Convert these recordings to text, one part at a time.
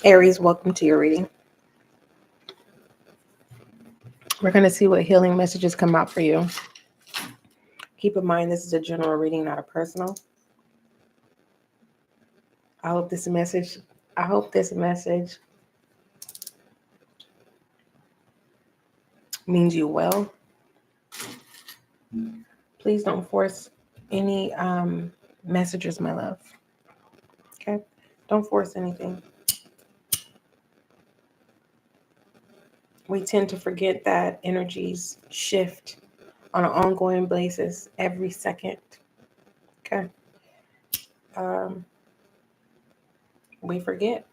Aries, welcome to your reading. We're going to see what healing messages come out for you. Keep in mind, this is a general reading, not a personal. I hope this message means you well. Please don't force any messages, my love. Okay? Don't force anything. We tend to forget that energies shift on an ongoing basis every second. Okay? We forget.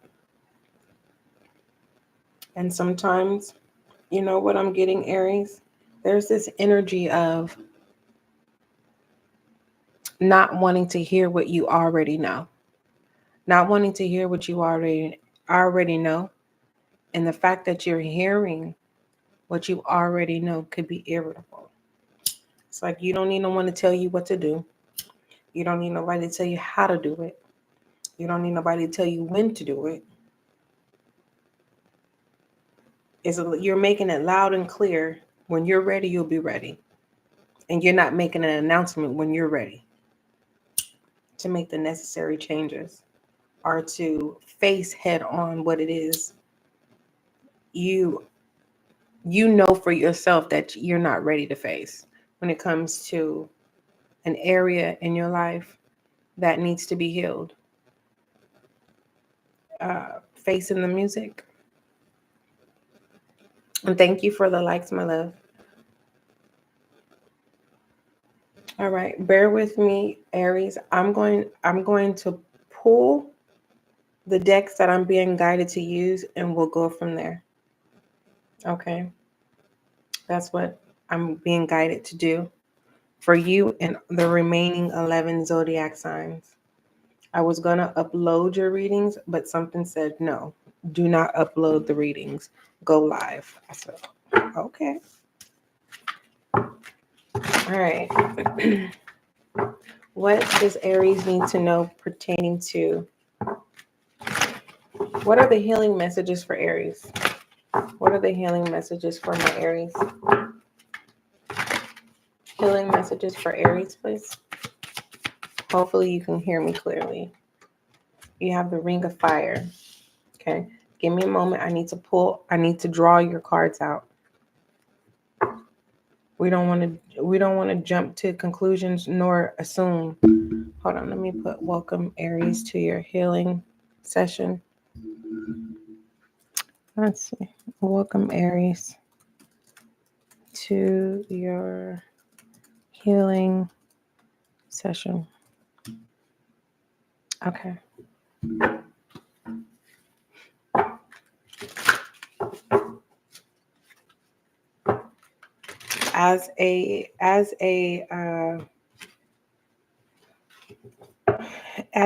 And sometimes, you know what I'm getting, Aries? There's this energy of not wanting to hear what you already know. Not wanting to hear what you already know. And the fact that you're hearing what you already know could be irritable. It's like you don't need no one to tell you what to do. You don't need nobody to tell you how to do it. You don't need nobody to tell you when to do it. You're making it loud and clear. When you're ready, you'll be ready. And you're not making an announcement when you're ready to make the necessary changes or to face head on what it is you know for yourself that you're not ready to face when it comes to an area in your life that needs to be healed. Facing the music. And thank you for the likes, my love. All right, bear with me, Aries. I'm going to pull the decks that I'm being guided to use, and we'll go from there. Okay, that's what I'm being guided to do for you and the remaining 11 zodiac signs. I was going to upload your readings, but something said no, do not upload the readings. Go live. I said, okay. All right. What does Aries need to know pertaining to? What are the healing messages for Aries? What are the healing messages for my Aries? Healing messages for Aries, please. Hopefully you can hear me clearly. You have the Ring of Fire. Okay. Give me a moment. I need to draw your cards out. We don't want to jump to conclusions nor assume. Hold on, let me put welcome Aries to your healing session. Let's see. Welcome Aries to your healing session. Okay. As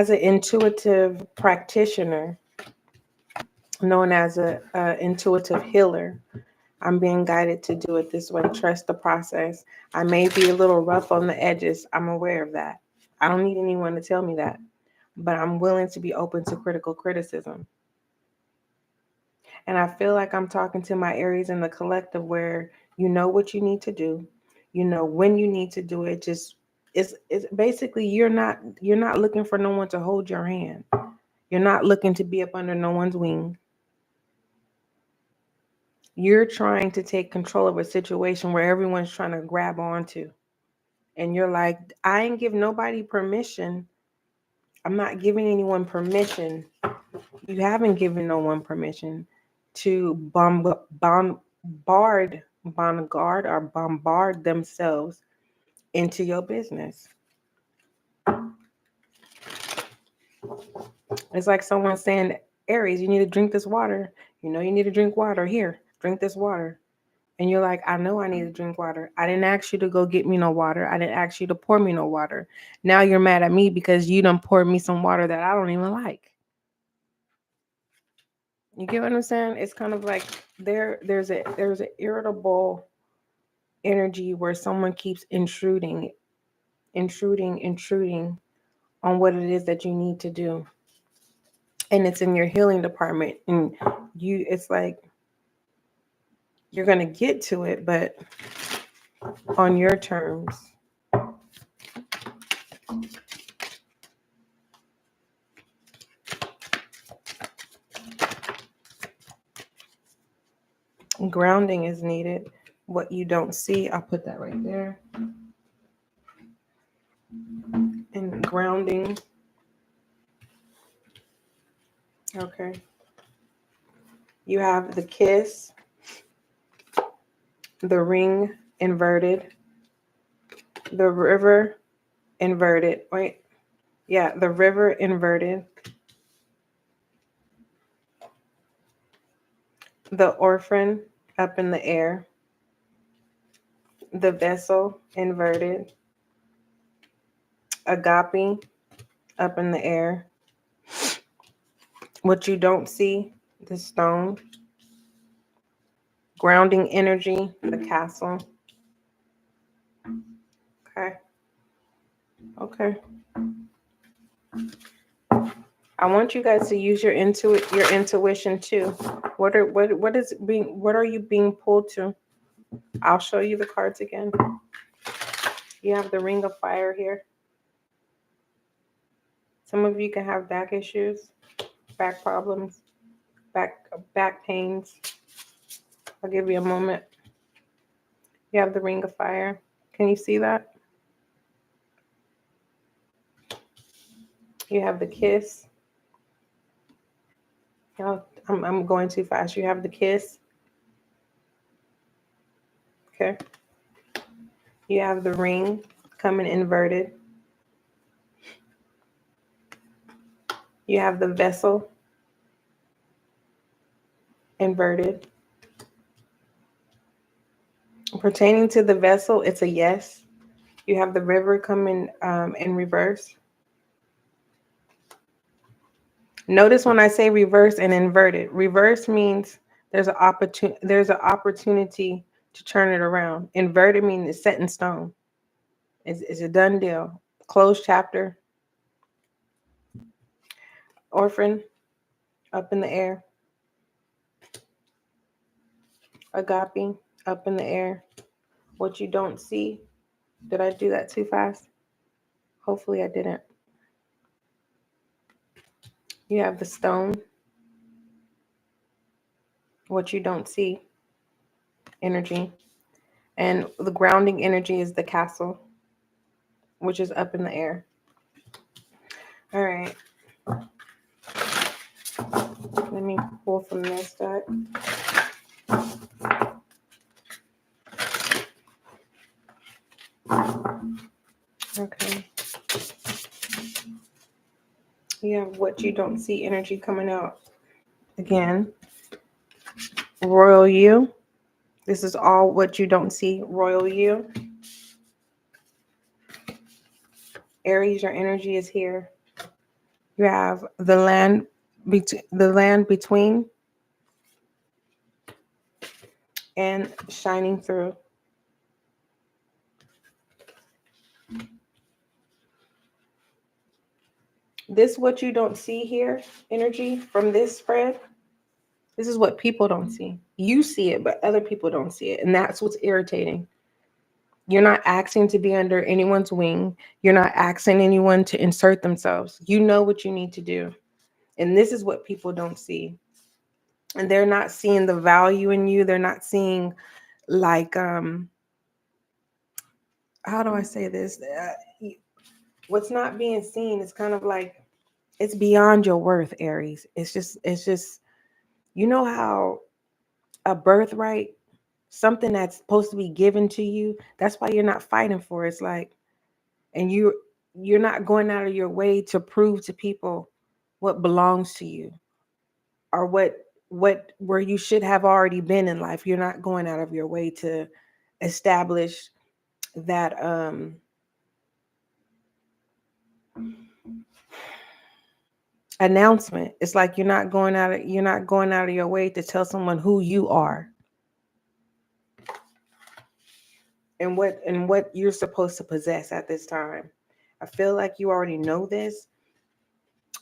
an intuitive practitioner, known as an intuitive healer, I'm being guided to do it this way. Trust the process. I may be a little rough on the edges. I'm aware of that. I don't need anyone to tell me that, but I'm willing to be open to critical criticism. And I feel like I'm talking to my Aries in the collective, where you know what you need to do, you know when you need to do it. Just it's basically you're not looking for no one to hold your hand. You're not looking to be up under no one's wing. You're trying to take control of a situation where everyone's trying to grab onto. And you're like, I ain't give nobody permission. I'm not giving anyone permission. You haven't given no one permission to bombard themselves into your business. It's like someone saying, Aries, you need to drink this water. You know you need to drink water. Here, drink this water. And you're like, I know I need to drink water. I didn't ask you to go get me no water. I didn't ask you to pour me no water. Now you're mad at me because you done poured me some water that I don't even like. You get what I'm saying? It's kind of like there's an irritable energy where someone keeps intruding on what it is that you need to do. and it's in your healing department, and it's like you're going to get to it, but on your terms. Grounding is needed. What you don't see, I'll put that right there. And grounding. Okay. You have the kiss, the ring inverted, the river inverted. Wait. Yeah, the river inverted. The orphan up in the air. The vessel inverted. Agape up in the air. What you don't see, the stone. Grounding energy, the castle. Okay. Okay. I want you guys to use your intuition too. What are you being pulled to? I'll show you the cards again. You have the Ring of Fire here. Some of you can have back issues, back problems, back pains. I'll give you a moment. You have the Ring of Fire. Can you see that? You have the kiss. I'm going too fast. You have the kiss. Okay. You have the ring coming inverted. You have the vessel inverted. Pertaining to the vessel, it's a yes. You have the river coming in reverse. Notice when I say reverse and inverted. Reverse means there's an opportunity to turn it around. Inverted means it's set in stone. It's a done deal. Closed chapter. Orphan up in the air. Agape up in the air. What you don't see. Did I do that too fast? Hopefully I didn't. You have the stone. What you don't see. Energy. And the grounding energy is the castle, which is up in the air. All right. Let me pull from this deck. Okay. You have what you don't see energy coming out. Again, Royal You. This is all what you don't see, Royal You. Aries, your energy is here. You have the land between and shining through. This what you don't see here, energy from this spread. This is what people don't see. You see it, but other people don't see it. And that's what's irritating. You're not asking to be under anyone's wing. You're not asking anyone to insert themselves. You know what you need to do. And this is what people don't see. And they're not seeing the value in you. They're not seeing like, how do I say this? What's not being seen is kind of like, it's beyond your worth, Aries. It's just, you know how a birthright, something that's supposed to be given to you, that's why you're not fighting for it. It's like, and you're not going out of your way to prove to people what belongs to you or where you should have already been in life. You're not going out of your way to establish that announcement. It's like you're not going out of your way to tell someone who you are and what you're supposed to possess at this time. I feel like you already know this,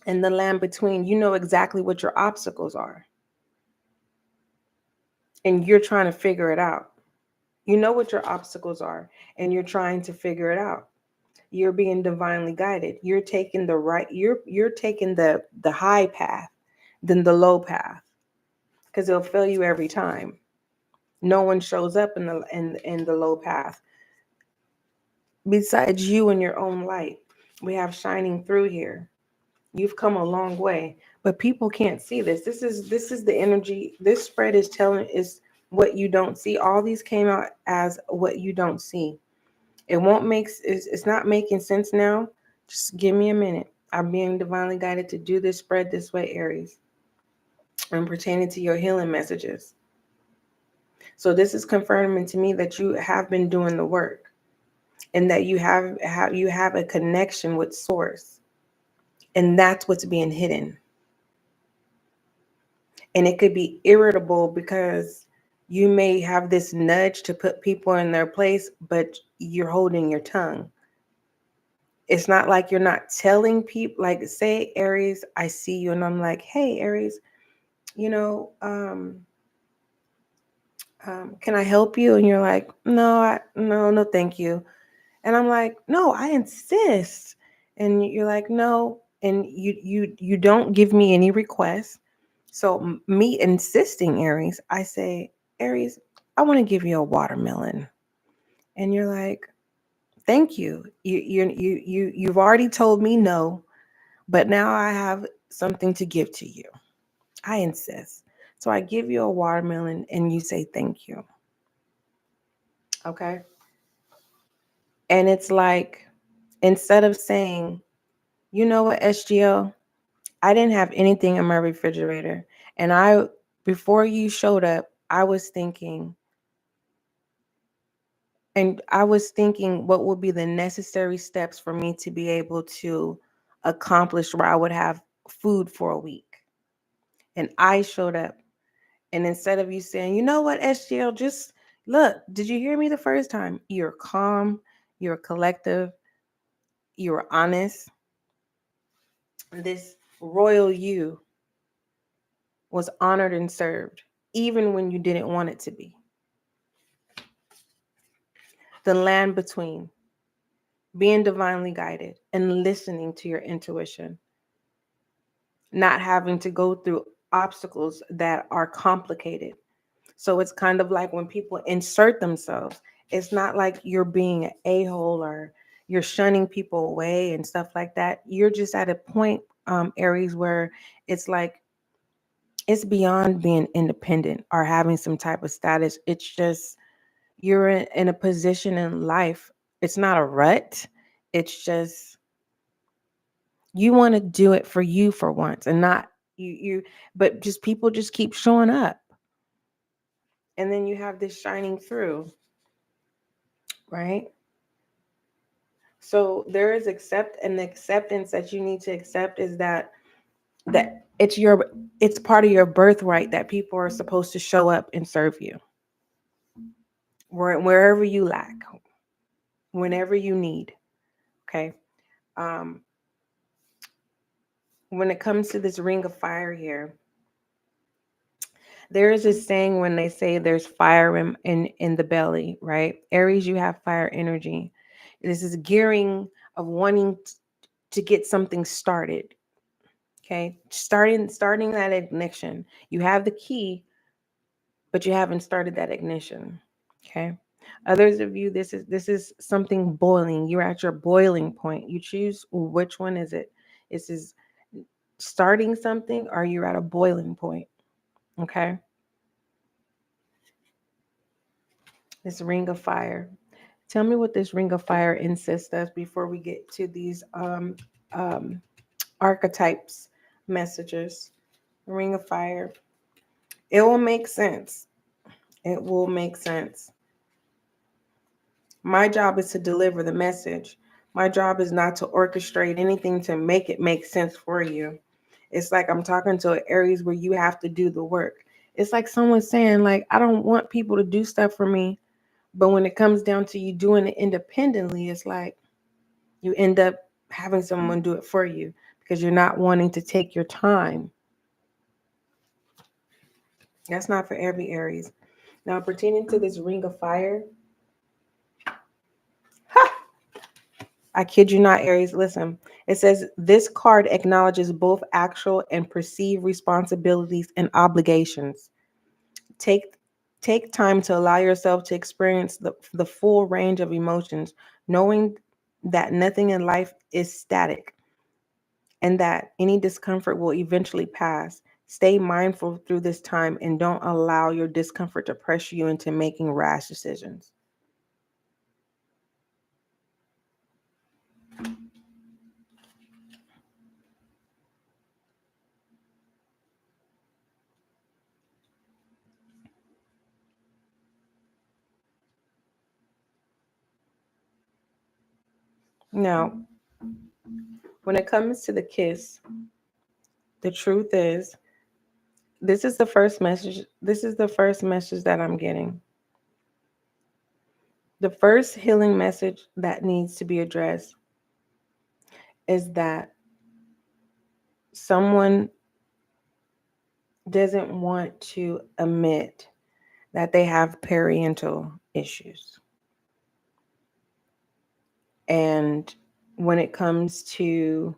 And the land between, you know exactly what your obstacles are. And you're trying to figure it out. You know what your obstacles are, and you're trying to figure it out. You're being divinely guided. You're taking the right, you're taking the high path than the low path, because it'll fail you every time. No one shows up in the low path besides you and your own light. We have shining through here. You've come a long way, but people can't see this. This is the energy. This spread is what you don't see. All these came out as what you don't see. It won't make it's not making sense now. Just give me a minute. I'm being divinely guided to do this spread this way, Aries, and pertaining to your healing messages. So this is confirming to me that you have been doing the work, and that you have a connection with source, and that's what's being hidden. And it could be irritable because you may have this nudge to put people in their place, but you're holding your tongue. It's not like you're not telling people, like, say, Aries, I see you and I'm like, hey, Aries, you know, can I help you? And you're like, no, thank you. And I'm like, no, I insist. And you're like, no. And you don't give me any requests. So me insisting, Aries, I say, Aries, I want to give you a watermelon. And you're like, thank you. You've already told me no, but now I have something to give to you. I insist. So I give you a watermelon and you say thank you. Okay. And it's like, instead of saying, you know what, SGL, I didn't have anything in my refrigerator. And before you showed up, I was thinking what would be the necessary steps for me to be able to accomplish where I would have food for a week. And I showed up. And instead of you saying, you know what, SGL, just look, did you hear me the first time? You're calm, you're collective, you're honest. This royal you was honored and served, even when you didn't want it to be. The land between being divinely guided and listening to your intuition, not having to go through obstacles that are complicated. So it's kind of like when people insert themselves, it's not like you're being an a-hole or you're shunning people away and stuff like that. You're just at a point, Aries, where it's like it's beyond being independent or having some type of status. It's just you're in a position in life. It's not a rut. It's just you want to do it for you for once, and not you but just people just keep showing up. And then you have this shining through, right? So there is acceptance that you need to accept is that it's part of your birthright that people are supposed to show up and serve you wherever you lack, whenever you need. Okay. Um, when it comes to this ring of fire here, there is this saying when they say there's fire in the belly, right? Aries, you have fire energy. This is gearing of wanting to get something started. Okay. Starting that ignition. You have the key, but you haven't started that ignition. Okay. Others of you, this is something boiling. You're at your boiling point. You choose which one is it. This is starting something, or you're at a boiling point. Okay. This ring of fire. Tell me what this ring of fire insists does before we get to these um, archetypes messages. Ring of fire. It will make sense. It will make sense. My job is to deliver the message. My job is not to orchestrate anything to make it make sense for you. It's like I'm talking to an Aries where you have to do the work. It's like someone saying, like, I don't want people to do stuff for me. But when it comes down to you doing it independently, it's like you end up having someone do it for you because you're not wanting to take your time. That's not for every Aries. Now, pertaining to this Ring of Fire, I kid you not, Aries. Listen, it says this card acknowledges both actual and perceived responsibilities and obligations. Take take time to allow yourself to experience the full range of emotions, knowing that nothing in life is static and that any discomfort will eventually pass. Stay mindful through this time and don't allow your discomfort to pressure you into making rash decisions. Now, when it comes to the kiss, the truth is, this is the first message. This is the first message that I'm getting. The first healing message that needs to be addressed is that someone doesn't want to admit that they have parental issues. And when it comes to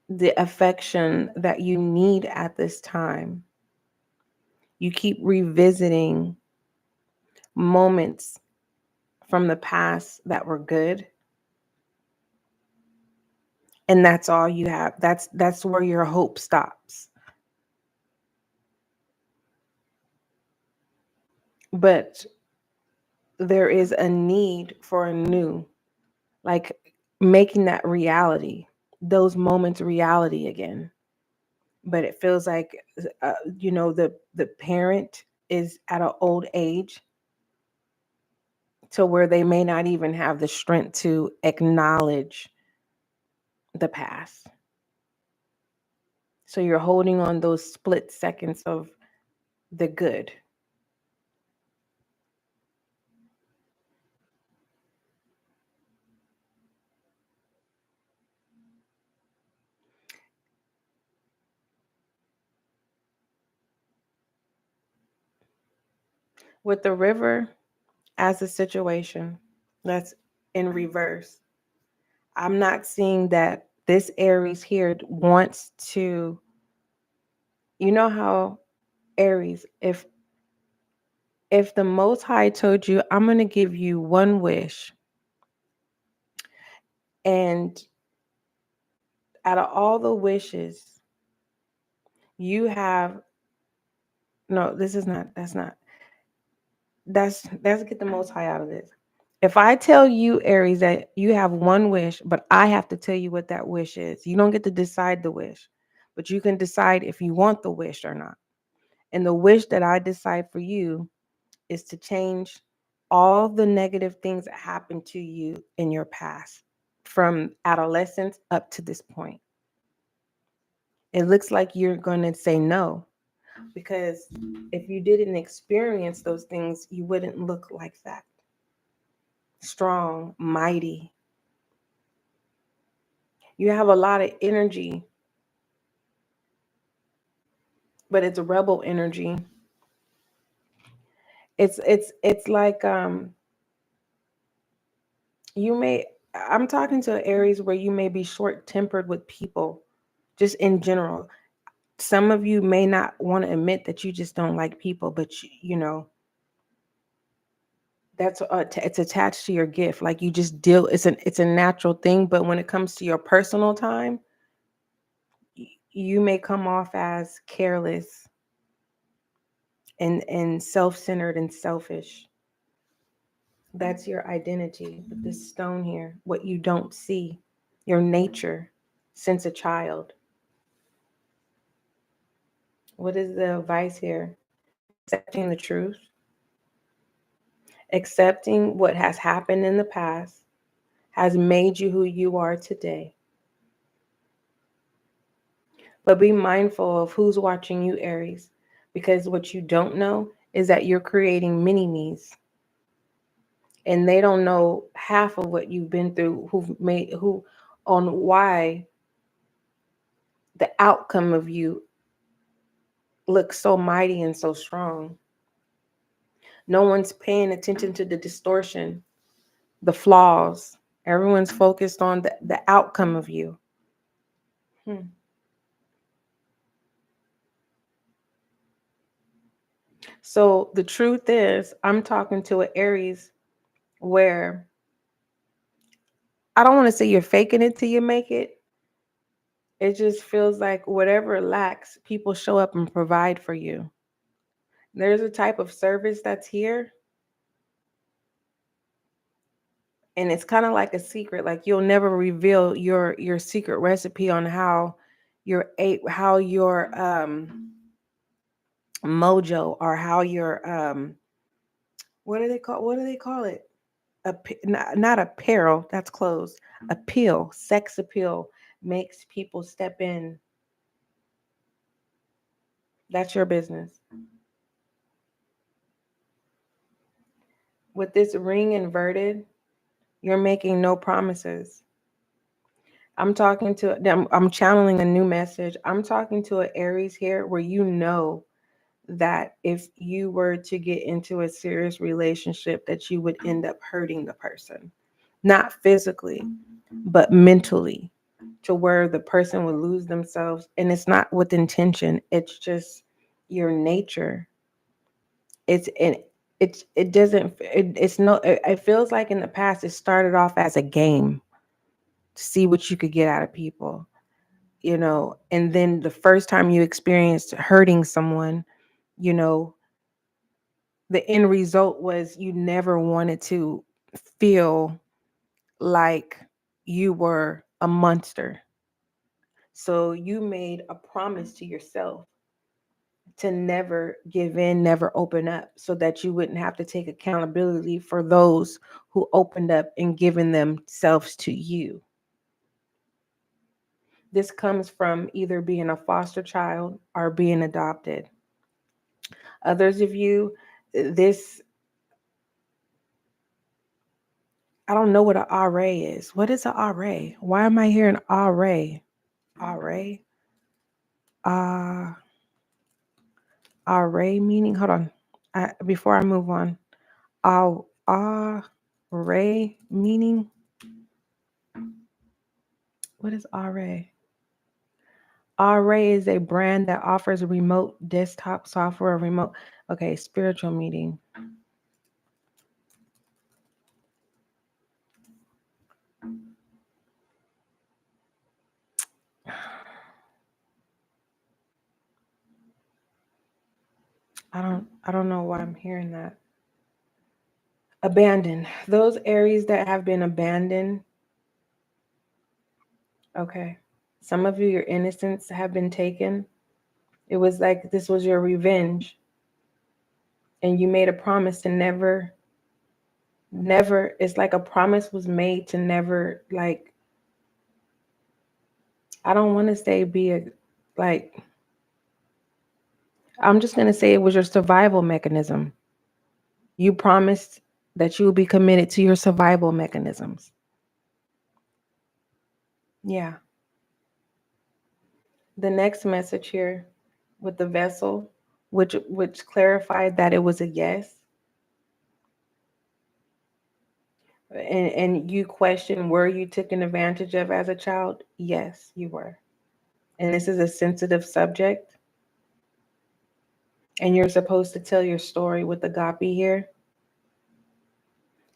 the affection that you need at this time, you keep revisiting moments from the past that were good, and that's all you have. That's where your hope stops. But there is a need for a new, like making that reality, those moments reality again. But it feels like the parent is at an old age to where they may not even have the strength to acknowledge the past. So you're holding on those split seconds of the good. With the river as a situation that's in reverse, I'm not seeing that this Aries here wants to, you know how Aries, if the Most High told you, I'm going to give you one wish, and out of all the wishes, you have, no, this is not, that's not, that's get the Most High out of this. If I tell you, Aries, that you have one wish, but I have to tell you what that wish is, you don't get to decide the wish, but you can decide if you want the wish or not. And the wish that I decide for you is to change all the negative things that happened to you in your past from adolescence up to this point. It looks like you're going to say no, because if you didn't experience those things, you wouldn't look like that. Strong, mighty. You have a lot of energy, but it's a rebel energy. It's like you may, I'm talking to Aries where you may be short-tempered with people, just in general. Some of you may not want to admit that you just don't like people, but that's it's attached to your gift. Like you just deal, it's a natural thing. But when it comes to your personal time, you may come off as careless and self-centered and selfish. That's your identity with this stone here, what you don't see, your nature since a child. What is the advice here? Accepting the truth, accepting what has happened in the past has made you who you are today. But be mindful of who's watching you, Aries, because what you don't know is that you're creating mini-me's. And they don't know half of what you've been through, who on why the outcome of you looks so mighty and so strong. No one's paying attention to the distortion, the flaws. Everyone's focused on the outcome of you. So the truth is, I'm talking to an Aries where I don't want to say you're faking it till you make it. It just feels like whatever lacks, people show up and provide for you. There's a type of service that's here, and it's kind of like a secret. Like you'll never reveal your secret recipe on how your mojo, or how your what do they call it? Not apparel, that's clothes. Appeal, sex appeal makes people step in. That's your business. With this ring inverted, you're making no promises. I'm channeling a new message. I'm talking to an Aries here where you know that if you were to get into a serious relationship, that you would end up hurting the person. Not physically, but mentally, to where the person would lose themselves. And it's not with intention. It's just your nature. It doesn't, it's no, it feels like in the past, it started off as a game to see what you could get out of people, and then the first time you experienced hurting someone, you know, the end result was you never wanted to feel like you were a monster. So you made a promise to yourself to never give in, never open up, so that you wouldn't have to take accountability for those who opened up and given themselves to you. This comes from either being a foster child or being adopted. Others of you, this, I don't know what an RA is. What is an RA? Why am I hearing RA? RA? RA meaning? Hold on. Before I move on. RA meaning? What is RA? RA is a brand that offers a remote desktop software, okay, spiritual meeting. I don't know why I'm hearing that. Abandoned. Those Aries that have been abandoned. Okay. Some of you, your innocence have been taken. It was like this was your revenge. And you made a promise to never, it's like a promise was made to never, like, I don't want to say I'm just going to say it was your survival mechanism. You promised that you would be committed to your survival mechanisms. Yeah. The next message here with the vessel, which clarified that it was a yes. And you question, were you taken advantage of as a child? Yes, you were. And this is a sensitive subject. And you're supposed to tell your story with agape here.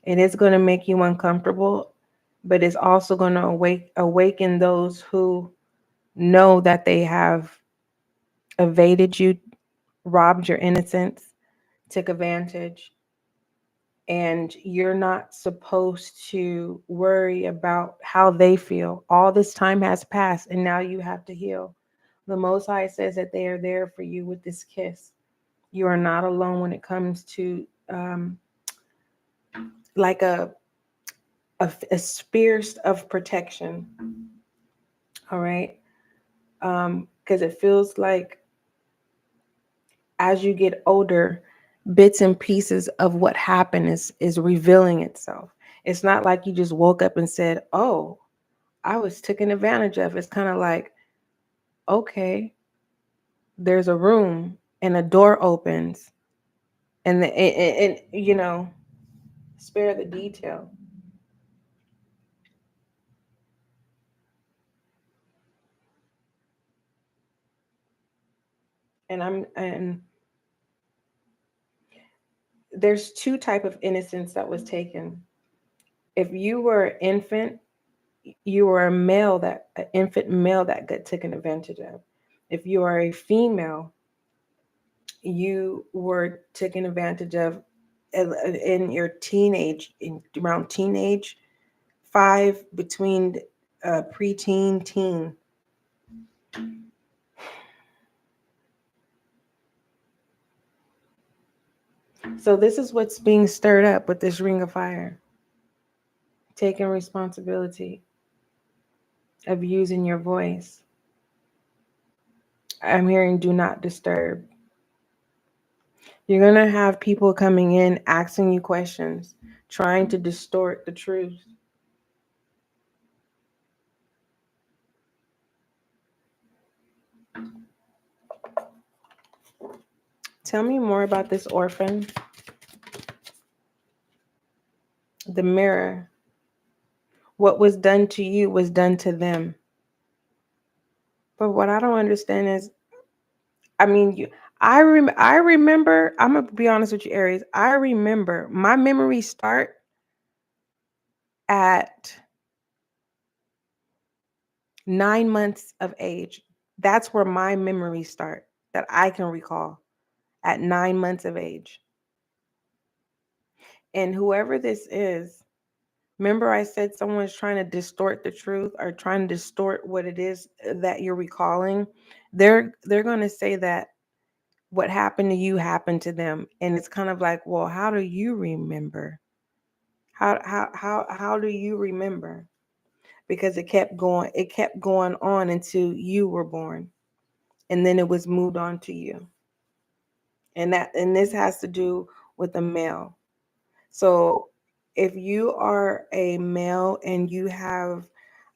It is going to make you uncomfortable, but it's also going to awaken those who know that they have evaded you, robbed your innocence, took advantage. And you're not supposed to worry about how they feel. All this time has passed, and now you have to heal. The Most High says that they are there for you with this kiss. You are not alone when it comes to like a spear of protection. All right. Because it feels like as you get older, bits and pieces of what happened is revealing itself. It's not like you just woke up and said, oh, I was taken advantage of. It's kind of like, okay, there's a room and a door opens, and you know, spare the detail. And there's two type of innocence that was taken. If you were an infant, you were a male, that an infant male that got taken advantage of. If you are a female, you were taken advantage of in your teenage, around teenage, between preteen, teen. So this is what's being stirred up with this ring of fire. Taking responsibility of using your voice. I'm hearing do not disturb. You're going to have people coming in asking you questions, trying to distort the truth. Tell me more about this orphan. The mirror. What was done to you was done to them. But what I don't understand is, I mean, I remember, I'm going to be honest with you, Aries. I remember my memories start at 9 months of age. That's where my memories start that I can recall, at 9 months of age. And whoever this is, remember I said someone's trying to distort the truth or trying to distort what it is that you're recalling. They're going to say that what happened to you happened to them. And it's kind of like, well, how do you remember? How do you remember? Because it kept going on until you were born. And then it was moved on to you. And this has to do with a male. So if you are a male and you have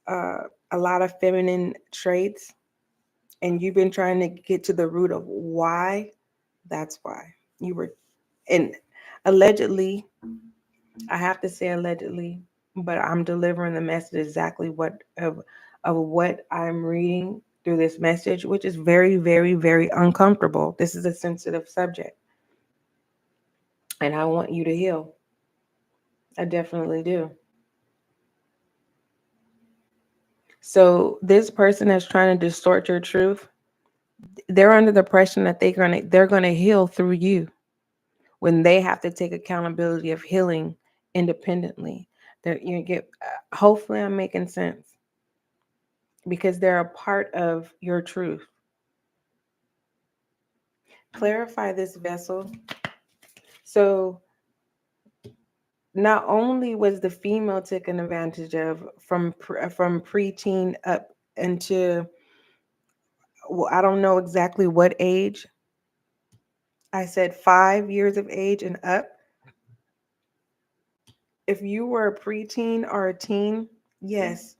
a lot of feminine traits and you've been trying to get to the root of why, that's why you were. And allegedly, I have to say allegedly, but I'm delivering the message exactly of what I'm reading through this message, which is very, very, very uncomfortable. This is a sensitive subject, and I want you to heal. I definitely do. So this person that's trying to distort your truth, they're under the impression that they're gonna heal through you when they have to take accountability of healing independently. That you get. Hopefully, I'm making sense, because they're a part of your truth. Clarify this vessel. So not only was the female taken advantage of from preteen up into, well, I don't know exactly what age. I said 5 years of age and up. If you were a preteen or a teen, yes,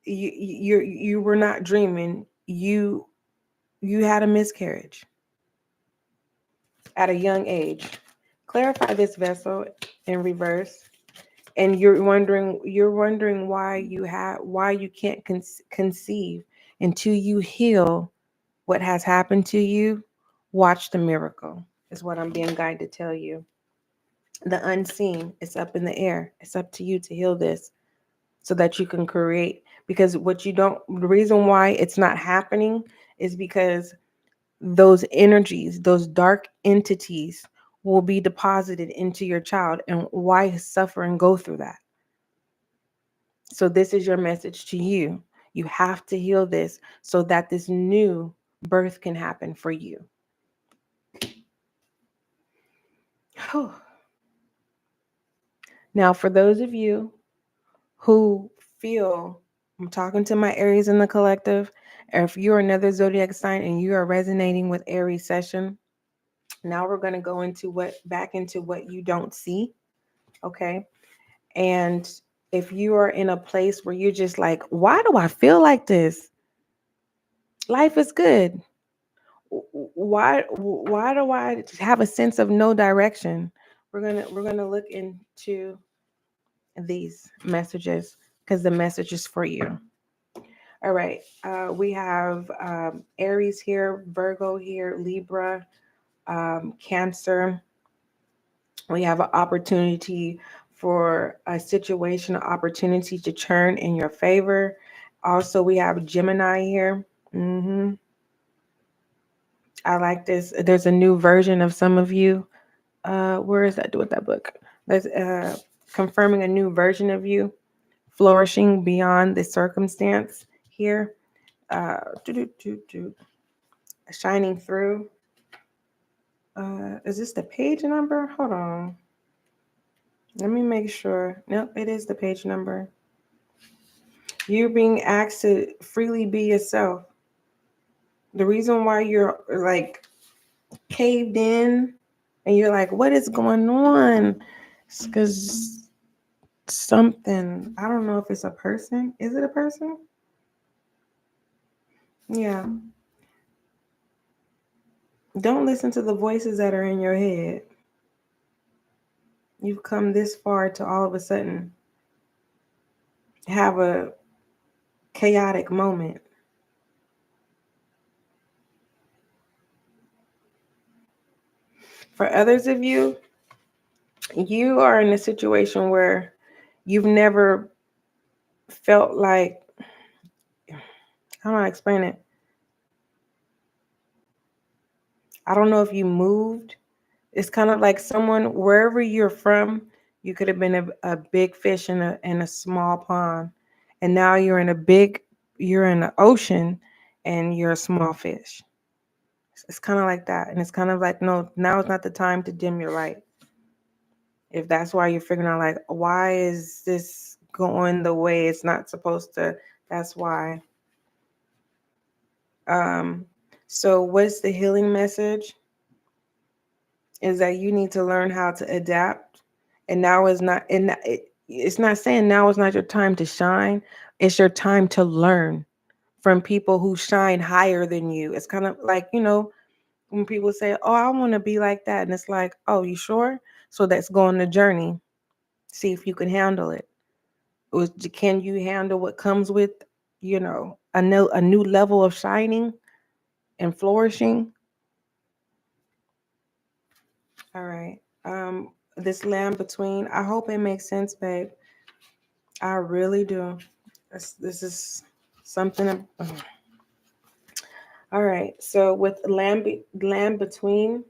you were not dreaming. You had a miscarriage at a young age. Clarify this vessel in reverse. And you're wondering why you can't conceive until you heal what has happened to you. Watch the miracle is what I'm being guided to tell you. The unseen is up in the air. It's up to you to heal this so that you can create. Because the reason why it's not happening is because those energies, those dark entities will be deposited into your child. And why suffer and go through that? So this is your message to you. You have to heal this so that this new birth can happen for you. Now, for those of you who feel, I'm talking to my Aries in the collective, or if you're another zodiac sign and you are resonating with Aries session, now we're going to go into back into what you don't see. Okay. And if you are in a place where you're just like, why do I feel like this? Life is good. Why do I have a sense of no direction? We're gonna look into these messages because the message is for you. All right. We have Aries here, Virgo here, Libra, Cancer. We have an opportunity for a situation, an opportunity to turn in your favor. Also, we have Gemini here. I like this. There's a new version of some of you. Where is that with that book? There's confirming a new version of you, flourishing beyond the circumstance here. Do, do, do, shining through. Is this the page number? Hold on. Let me make sure. Nope, it is the page number. You're being asked to freely be yourself. The reason why you're like caved in and you're like, what is going on? It's because something, I don't know if it's a person. Is it a person? Yeah. Don't listen to the voices that are in your head. You've come this far to all of a sudden have a chaotic moment. For others of you, you are in a situation where you've never felt like, how do I explain it? I don't know if you moved. It's kind of like someone, wherever you're from, you could have been a big fish in a small pond. And now you're in the ocean and you're a small fish. It's kind of like that. And it's kind of like, no, now is not the time to dim your light. If that's why you're figuring out like, why is this going the way it's not supposed to? That's why. So what's the healing message? Is that you need to learn how to adapt. And now is not, and it's not saying now is not your time to shine. It's your time to learn from people who shine higher than you. It's kind of like, when people say, oh, I want to be like that. And it's like, oh, you sure? So let's go on the journey. See if you can handle it. Can you handle what comes with, a new level of shining and flourishing? All right. This land between, I hope it makes sense, babe. I really do. This is something. All right. So with land between,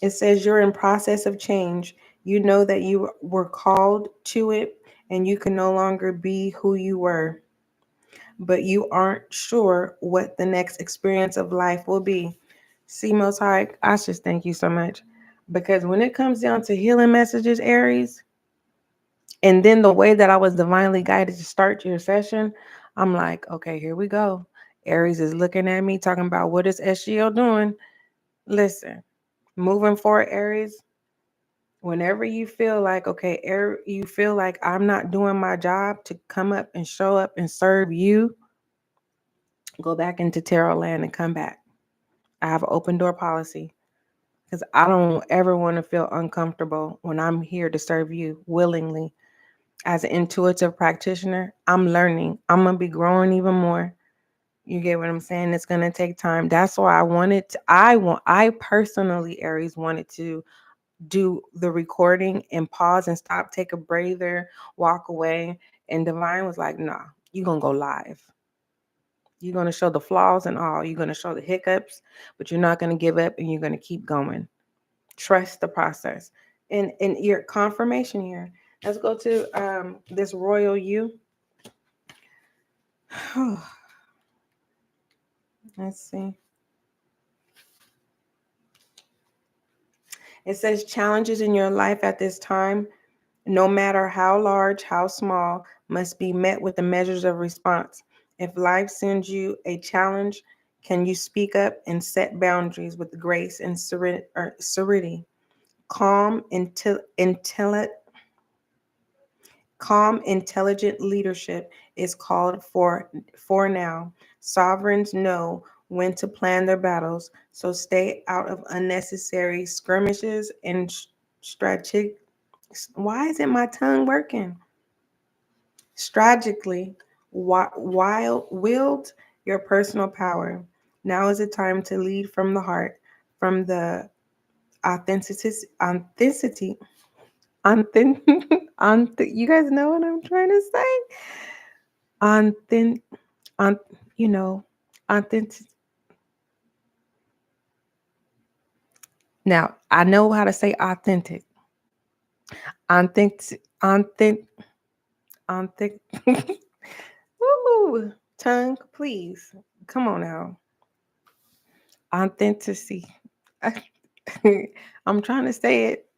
it says you're in process of change. You know that you were called to it and you can no longer be who you were, but you aren't sure what the next experience of life will be. See, Most High, I just thank you so much. Because when it comes down to healing messages, Aries, and then the way that I was divinely guided to start your session, I'm like, okay, here we go. Aries is looking at me talking about what is SGL doing. Listen, moving forward, Aries, whenever you feel like, okay, you feel like I'm not doing my job to come up and show up and serve you, go back into tarot land and come back. I have an open door policy because I don't ever want to feel uncomfortable when I'm here to serve you willingly. As an intuitive practitioner, I'm learning. I'm going to be growing even more. You get what I'm saying? It's going to take time. That's why I personally, Aries, wanted to do the recording and pause and stop, take a breather, walk away. And Divine was like, nah, you're going to go live. You're going to show the flaws and all. You're going to show the hiccups, but you're not going to give up and you're going to keep going. Trust the process. And your confirmation here. Let's go to this royal you. Let's see. It says challenges in your life at this time, no matter how large, how small, must be met with the measures of response. If life sends you a challenge, can you speak up and set boundaries with grace and serenity? calm, intelligent leadership is called for now. Sovereigns know when to plan their battles, so stay out of unnecessary skirmishes and strategic. Why isn't my tongue working? Strategically, wield your personal power. Now is the time to lead from the heart, from the authenticity. You guys know what I'm trying to say? Authentic, on, you know, authentic. Now I know how to say authentic. Authentic, authentic, authentic. Woo! Tongue, please. Come on now. Authenticity. I'm trying to say it.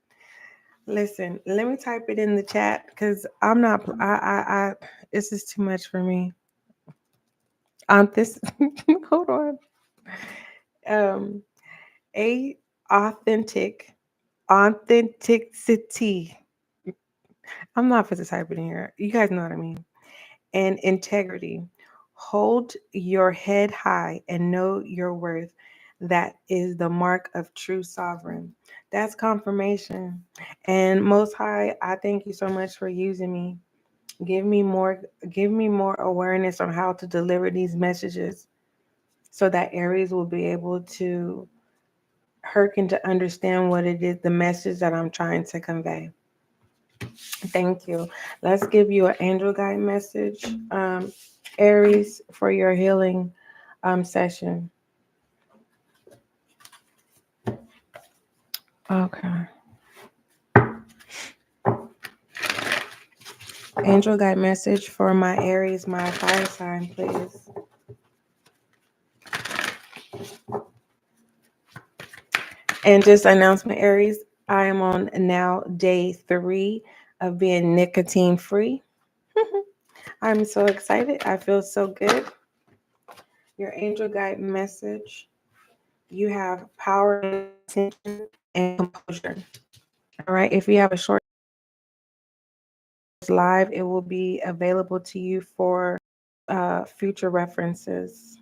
Listen, let me type it in the chat because I'm not. I. This is too much for me. This. Hold on. Um, a authenticity. I'm not for to type it in here. You guys know what I mean. And integrity. Hold your head high and know your worth. That is the mark of true sovereign. That's confirmation. And Most High, I thank you so much for using me. Give me more awareness on how to deliver these messages so that Aries will be able to hearken to understand what it is, the message that I'm trying to convey. Thank you. Let's give you an angel guide message, Aries, for your healing session. Okay. Angel guide message for my Aries, my fire sign, please. And just announcement, Aries, I am on now day 3 of being nicotine free. I'm so excited. I feel so good. Your angel guide message. You have power, attention, and composure. All right. If you have a short live, it will be available to you for future references.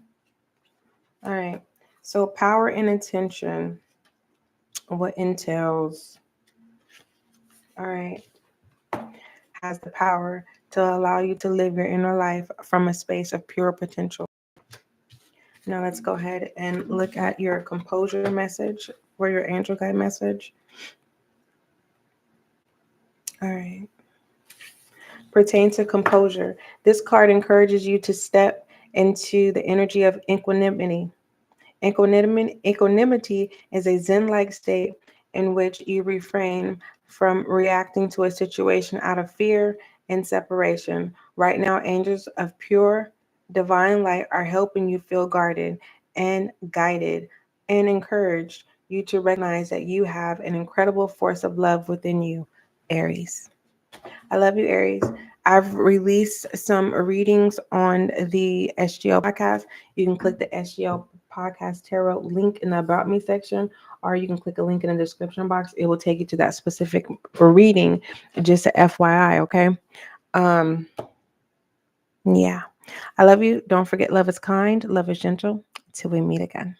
All right. So power and attention. What entails? All right. Has the power to allow you to live your inner life from a space of pure potential. Now let's go ahead and look at your composure message or your angel guide message. All right. Pertain to composure. This card encourages you to step into the energy of equanimity. Equanimity is a Zen-like state in which you refrain from reacting to a situation out of fear and separation. Right now, angels of pure divine light are helping you feel guarded and guided and encouraged you to recognize that you have an incredible force of love within you, Aries. I love you, Aries. I've released some readings on the SGL podcast. You can click the SGL podcast tarot link in the About Me section, or you can click a link in the description box. It will take you to that specific reading, just a FYI, okay? Yeah. I love you. Don't forget, love is kind, love is gentle. Till we meet again.